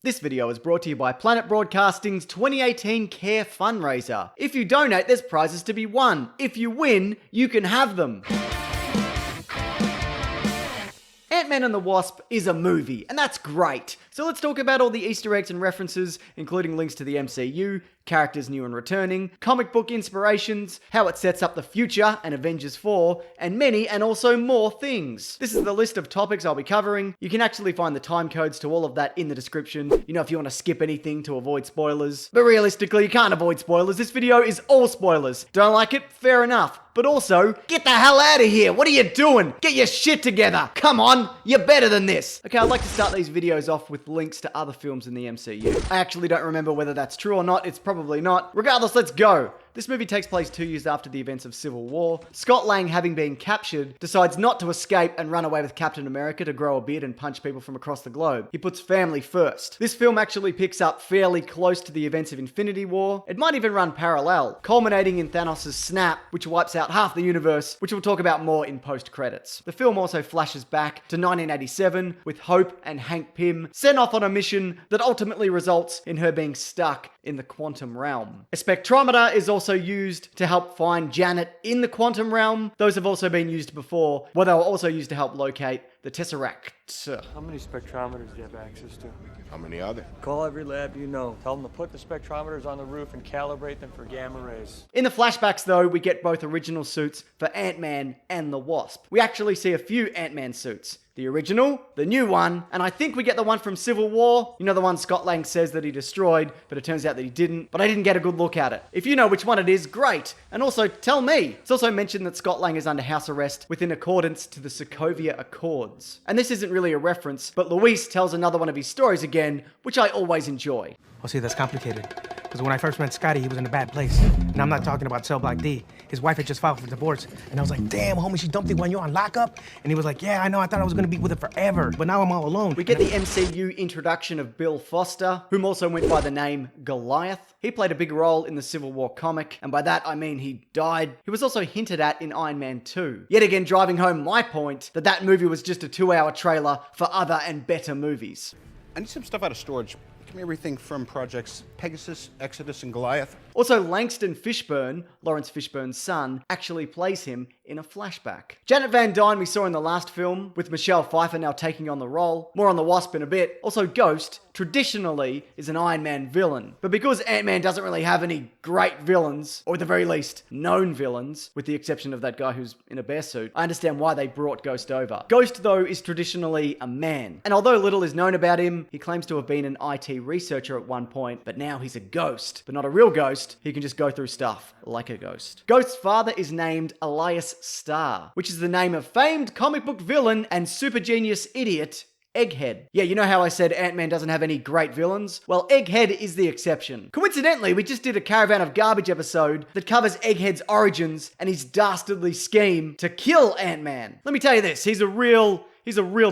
This video is brought to you by Planet Broadcasting's 2018 Care fundraiser. If you donate, there's prizes to be won. If you win, you can have them. Ant-Man and the Wasp is a movie, and that's great. So let's talk about all the Easter eggs and references, including links to the MCU, characters new and returning, comic book inspirations, how it sets up the future and Avengers 4, and many and also more things. This is the list of topics I'll be covering. You can actually find the time codes to all of that in the description, if you want to skip anything to avoid spoilers. But realistically, you can't avoid spoilers. This video is all spoilers. Don't like it? Fair enough. But also, get the hell out of here! What are you doing? Get your shit together! Come on! You're better than this! Okay, I'd like to start these videos off with links to other films in the MCU. I actually don't remember whether that's true or not. It's probably not. Regardless, let's go! This movie takes place 2 years after the events of Civil War. Scott Lang, having been captured, decides not to escape and run away with Captain America to grow a beard and punch people from across the globe. He puts family first. This film actually picks up fairly close to the events of Infinity War. It might even run parallel, culminating in Thanos' snap, which wipes out half the universe, which we'll talk about more in post-credits. The film also flashes back to 1987, with Hope and Hank Pym sent off on a mission that ultimately results in her being stuck in the quantum realm. A spectrometer is also used to help find Janet in the quantum realm. Those have also been used before. Well, they were also used to help locate the Tesseract. How many spectrometers do you have access to? How many are there? Call every lab you know. Tell them to put the spectrometers on the roof and calibrate them for gamma rays. In the flashbacks, though, we get both original suits for Ant-Man and the Wasp. We actually see a few Ant-Man suits. The original, the new one, and I think we get the one from Civil War. You know, the one Scott Lang says that he destroyed, but it turns out that he didn't. But I didn't get a good look at it. If you know which one it is, great. And also, tell me. It's also mentioned that Scott Lang is under house arrest within accordance to the Sokovia Accords. And this isn't really a reference, but Luis tells another one of his stories again, which I always enjoy. Oh, see, that's complicated. Because when I first met Scotty, he was in a bad place. And I'm not talking about cell block D. His wife had just filed for divorce. And I was like, damn, homie, she dumped you when you're on lockup? And he was like, yeah, I know, I thought I was gonna be with her forever. But now I'm all alone. We get the MCU introduction of Bill Foster, whom also went by the name Goliath. He played a big role in the Civil War comic, and by that I mean he died. He was also hinted at in Iron Man 2. Yet again, driving home my point that that movie was just a 2-hour trailer for other and better movies. I need some stuff out of storage. Give me everything from projects Pegasus, Exodus, and Goliath. Also, Langston Fishburne, Lawrence Fishburne's son, actually plays him in a flashback. Janet Van Dyne we saw in the last film, with Michelle Pfeiffer now taking on the role. More on the Wasp in a bit. Also, Ghost, traditionally, is an Iron Man villain. But because Ant-Man doesn't really have any great villains, or at the very least, known villains, with the exception of that guy who's in a bear suit, I understand why they brought Ghost over. Ghost, though, is traditionally a man. And although little is known about him, he claims to have been an IT researcher at one point, but now he's a ghost. But not a real ghost. He can just go through stuff like a ghost. Ghost's father is named Elias Starr, which is the name of famed comic book villain and super genius idiot Egghead. Yeah, you know how I said Ant-Man doesn't have any great villains? Well, Egghead is the exception. Coincidentally, we just did a Caravan of Garbage episode that covers Egghead's origins and his dastardly scheme to kill Ant-Man. Let me tell you this, he's a real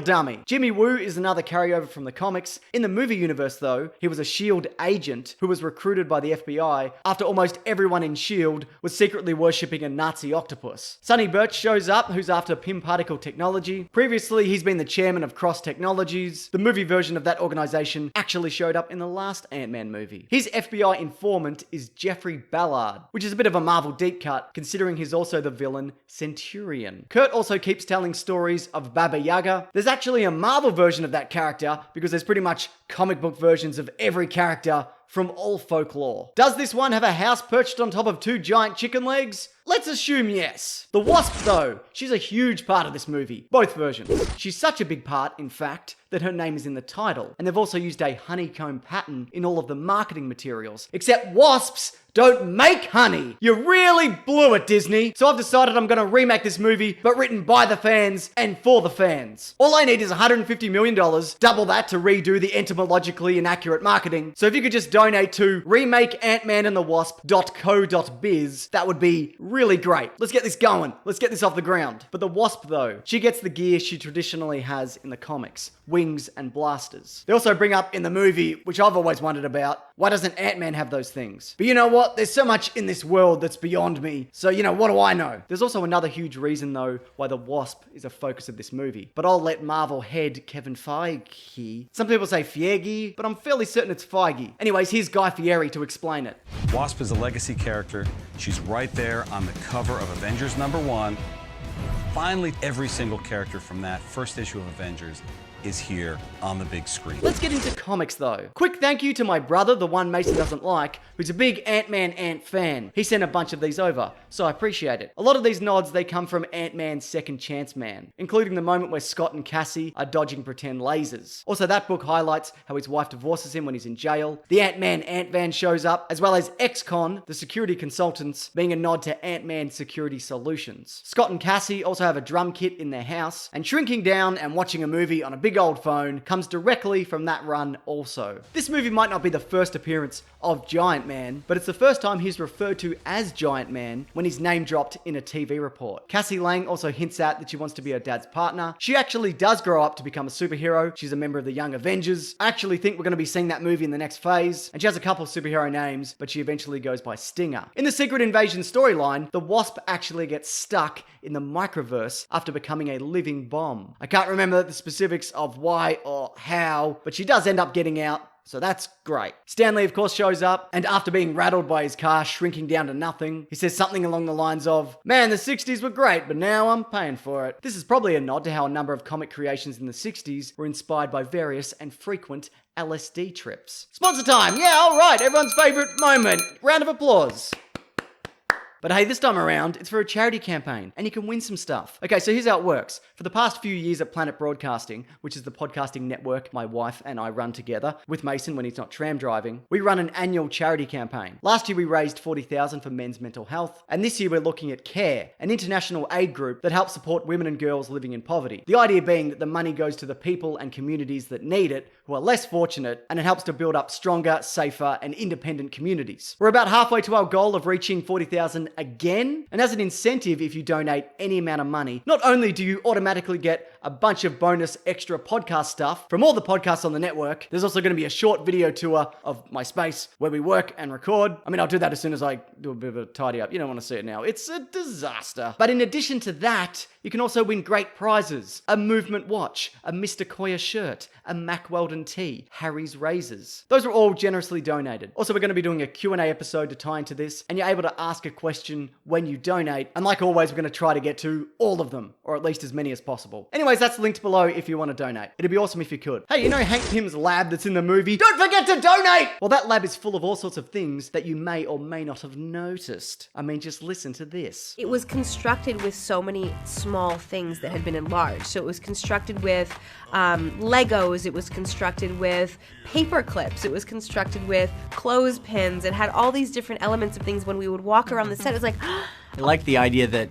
dummy. Jimmy Woo is another carryover from the comics. In the movie universe, though, he was a S.H.I.E.L.D. agent who was recruited by the FBI after almost everyone in S.H.I.E.L.D. was secretly worshipping a Nazi octopus. Sonny Birch shows up, who's after Pym Particle Technology. Previously, he's been the chairman of Cross Technologies. The movie version of that organization actually showed up in the last Ant-Man movie. His FBI informant is Jeffrey Ballard, which is a bit of a Marvel deep cut, considering he's also the villain Centurion. Kurt also keeps telling stories of Baba Yaga. There's actually a Marvel version of that character because there's pretty much comic book versions of every character from all folklore. Does this one have a house perched on top of 2 giant chicken legs? Let's assume yes. The Wasp, though, she's a huge part of this movie, both versions. She's such a big part, in fact, that her name is in the title. And they've also used a honeycomb pattern in all of the marketing materials. Except wasps don't make honey. You really blew it, Disney. So I've decided I'm gonna remake this movie, but written by the fans and for the fans. All I need is $150 million, double that to redo the entomologically inaccurate marketing. So if you could just donate to remakeantmanandthewasp.co.biz, that would be really great. Let's get this going. Let's get this off the ground. But the Wasp, though, she gets the gear she traditionally has in the comics. Wings and blasters. They also bring up in the movie, which I've always wondered about, why doesn't Ant-Man have those things? But you know what? There's so much in this world that's beyond me. So, what do I know? There's also another huge reason, though, why the Wasp is a focus of this movie. But I'll let Marvel head Kevin Feige. Some people say Feige, but I'm fairly certain it's Feige. Anyways, here's Guy Fieri to explain it. Wasp is a legacy character. She's right there on the cover of Avengers #1. Finally, every single character from that first issue of Avengers is here on the big screen. Let's get into comics though. Quick thank you to my brother, the one Mason doesn't like, who's a big Ant-Man Ant fan. He sent a bunch of these over, so I appreciate it. A lot of these nods, they come from Ant-Man's Second Chance Man, including the moment where Scott and Cassie are dodging pretend lasers. Also, that book highlights how his wife divorces him when he's in jail. The Ant-Man Ant-Van shows up, as well as Ex-Con, the security consultants, being a nod to Ant-Man Security Solutions. Scott and Cassie also have a drum kit in their house, and shrinking down and watching a movie on a big old phone comes directly from that run also. This movie might not be the first appearance of Giant Man, but it's the first time he's referred to as Giant Man when he's name dropped in a TV report. Cassie Lang also hints at that she wants to be her dad's partner. She actually does grow up to become a superhero. She's a member of the Young Avengers. I actually think we're going to be seeing that movie in the next phase, and she has a couple of superhero names, but she eventually goes by Stinger. In the Secret Invasion storyline, the Wasp actually gets stuck in the microverse after becoming a living bomb. I can't remember the specifics of why or how, but she does end up getting out. So that's great. Stanley, of course, shows up, and after being rattled by his car shrinking down to nothing, he says something along the lines of, "Man, the 60s were great, but now I'm paying for it." This is probably a nod to how a number of comic creations in the 60s were inspired by various and frequent LSD trips. Sponsor time! Yeah, alright, everyone's favorite moment. Round of applause. But hey, this time around, it's for a charity campaign, and you can win some stuff. Okay, so here's how it works. For the past few years at Planet Broadcasting, which is the podcasting network my wife and I run together, with Mason when he's not tram driving, we run an annual charity campaign. Last year we raised $40,000 for men's mental health, and this year we're looking at CARE, an international aid group that helps support women and girls living in poverty. The idea being that the money goes to the people and communities that need it, who are less fortunate, and it helps to build up stronger, safer, and independent communities. We're about halfway to our goal of reaching $40,000 again, and as an incentive, if you donate any amount of money, not only do you automatically get a bunch of bonus extra podcast stuff from all the podcasts on the network, there's also going to be a short video tour of my space where we work and record. I mean, I'll do that as soon as I do a bit of a tidy up. You don't want to see it now. It's a disaster. But in addition to that, you can also win great prizes. A Movement watch, a Mr. Koya shirt, a Mack Weldon tee, Harry's razors. Those are all generously donated. Also, we're going to be doing a Q&A episode to tie into this, and you're able to ask a question when you donate. And like always, we're going to try to get to all of them, or at least as many as possible. Anyways, that's linked below if you want to donate. It'd be awesome if you could. Hey, you know Hank Pym's lab that's in the movie? Don't forget to donate! Well, that lab is full of all sorts of things that you may or may not have noticed. I mean, just listen to this. It was constructed with so many small things that had been enlarged. So it was constructed with Legos, it was constructed with paper clips, it was constructed with clothespins. It had all these different elements of things. When we would walk around the set, it was like, I like the idea that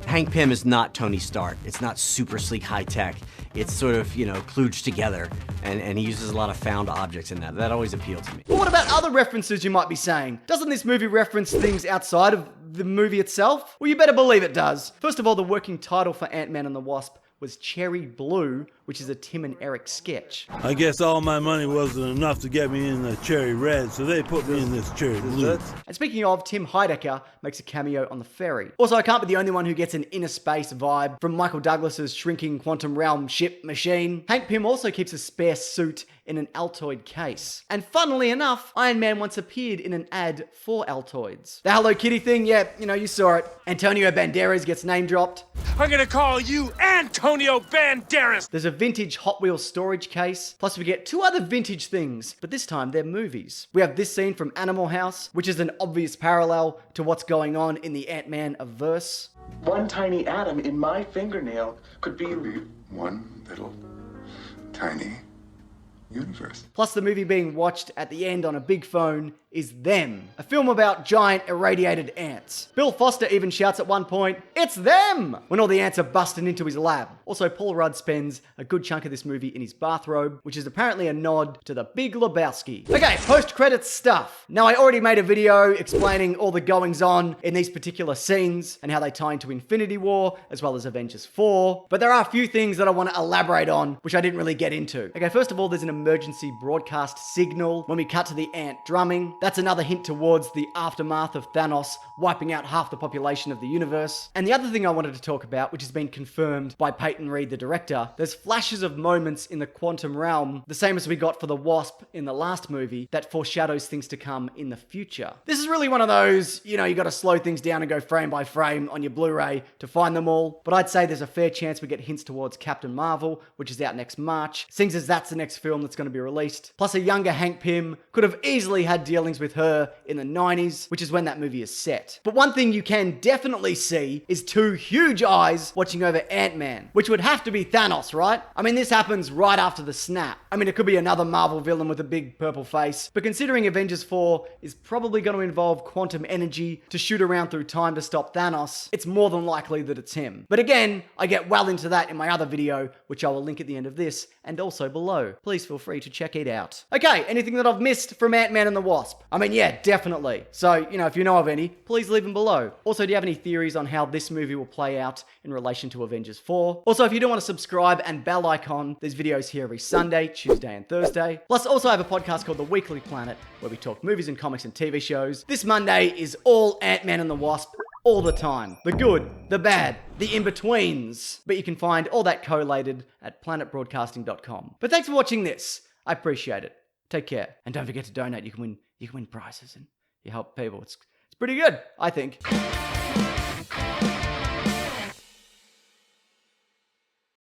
Hank Pym is not Tony Stark. It's not super sleek high tech. It's sort of, kludged together, and he uses a lot of found objects in that. That always appealed to me. But what about other references you might be saying? Doesn't this movie reference things outside of the movie itself? Well, you better believe it does. First of all, the working title for Ant-Man and the Wasp was Cherry Blue, which is a Tim and Eric sketch. I guess all my money wasn't enough to get me in the cherry red, so they put me in this cherry blue. And speaking of, Tim Heidecker makes a cameo on the ferry. Also, I can't be the only one who gets an inner space vibe from Michael Douglas's shrinking quantum realm ship machine. Hank Pym also keeps a spare suit in an Altoid case. And funnily enough, Iron Man once appeared in an ad for Altoids. The Hello Kitty thing, yeah, you saw it. Antonio Banderas gets name dropped. I'm gonna call you Antonio Banderas! There's a vintage Hot Wheels storage case, plus we get two other vintage things, but this time they're movies. We have this scene from Animal House, which is an obvious parallel to what's going on in the Ant-Man-averse. One tiny atom in my fingernail could be one little tiny universe. Plus, the movie being watched at the end on a big phone is Them, a film about giant irradiated ants. Bill Foster even shouts at one point, "It's them!" when all the ants are busting into his lab. Also, Paul Rudd spends a good chunk of this movie in his bathrobe, which is apparently a nod to the Big Lebowski. Okay, post-credits stuff. Now, I already made a video explaining all the goings-on in these particular scenes and how they tie into Infinity War, as well as Avengers 4, but there are a few things that I want to elaborate on, which I didn't really get into. Okay, first of all, there's an emergency broadcast signal when we cut to the ant drumming. That's another hint towards the aftermath of Thanos wiping out half the population of the universe. And the other thing I wanted to talk about, which has been confirmed by Peyton Reed, the director, there's flashes of moments in the quantum realm, the same as we got for the Wasp in the last movie, that foreshadows things to come in the future. This is really one of those, you gotta slow things down and go frame by frame on your Blu-ray to find them all, but I'd say there's a fair chance we get hints towards Captain Marvel, which is out next March, seeing as that's the next film that's going to be released. Plus, a younger Hank Pym could have easily had dealings with her in the 90s, which is when that movie is set. But one thing you can definitely see is two huge eyes watching over Ant-Man, which would have to be Thanos, right? I mean, this happens right after the snap. I mean, it could be another Marvel villain with a big purple face, but considering Avengers 4 is probably going to involve quantum energy to shoot around through time to stop Thanos, it's more than likely that it's him. But again, I get well into that in my other video, which I will link at the end of this and also below. Please feel free to check it out. Okay, anything that I've missed from Ant-Man and the Wasp? I mean, yeah, definitely. So, if you know of any, please leave them below. Also, do you have any theories on how this movie will play out in relation to Avengers 4? Also, if you do want to subscribe and bell icon, there's videos here every Sunday, Tuesday and Thursday. Plus, also I have a podcast called The Weekly Planet, where we talk movies and comics and TV shows. This Monday is all Ant-Man and the Wasp, all the time. The good, the bad, the in-betweens. But you can find all that collated at planetbroadcasting.com. But thanks for watching this. I appreciate it. Take care. And don't forget to donate. You can win prizes and you help people. It's pretty good, I think.